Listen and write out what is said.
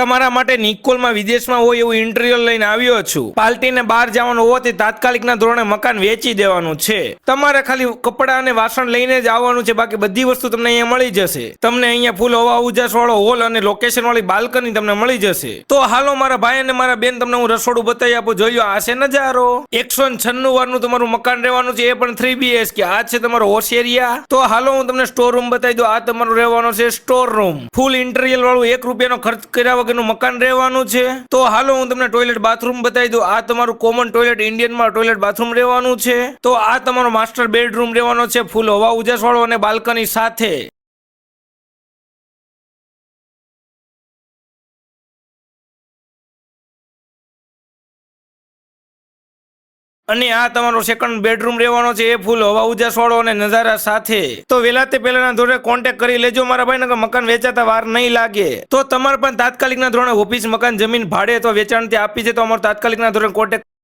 તમારા માટે નિકોલમાં વિદેશમાં હોય એવું ઇન્ટિરિયર લઈને આવ્યો છું. પાર્ટીને બહાર જવાનું હોવાથી તાત્કાલિકના ધોરણે મકાન વેચી દેવાનું છે. તમારે ખાલી કપડા અને વાસણ લઈને જ આવવાનું છે, બાકી બધી વસ્તુ તમને અહીંયા મળી જશે. તમને અહીંયા ફૂલ હવા ઉજાસ વાળો હોલ અને લોકેશન વાળી બાલ્કની તમને મળી જશે. તો હાલો મારા ભાઈ અને મારા બેન, તમને હું રસોડું બતાવી આપું. જોયો આ છે નજારો. 196 વારનું તમારું મકાન રહેવાનું છે, એ પણ 3 BHK. આ છે તમારો વોશ એરિયા. તો હાલો હું તમને સ્ટોર રૂમ બતાવી દઉં. આ તમારું રહેવાનો છે સ્ટોર રૂમ. ફૂલ ઇન્ટિરિયર વાળું 1 રૂપિયાનો ખર્ચ કર્યા વગરનું મકાન રહેવાનું છે. તો હાલો હું તમને ટોયલેટ બાથરૂમ બતાવી દઉં. આ તમારું કોમન ટોયલેટ, ઇન્ડિયનમાં ટોયલેટ બાથરૂમ રહેવાનું છે. તો આ તમારો માસ્ટર બેડરૂમ રહેવાનો છે, ફૂલ હવા ઉજાસ વાળો અને બાલ્કની સાથે. અને આ તમારો સેકન્ડ બેડરૂમ રહેવાનો છે, એ ફૂલ હવા ઉજાસ વાળો અને નજારા સાથે. તો વેલા તે પહેલાના ધોરણે કોન્ટેક્ટ કરી લેજો મારા ભાઈ, નકર મકાન વેચાતા વાર નહીં લાગે. તો તમારે પણ તાત્કાલિકના ધોરણે ઓફિસ, મકાન, જમીન ભાડે તો વેચાણથી આપી છે, તો અમારો તાત્કાલિકના ધોરણે કોન્ટેક્ટ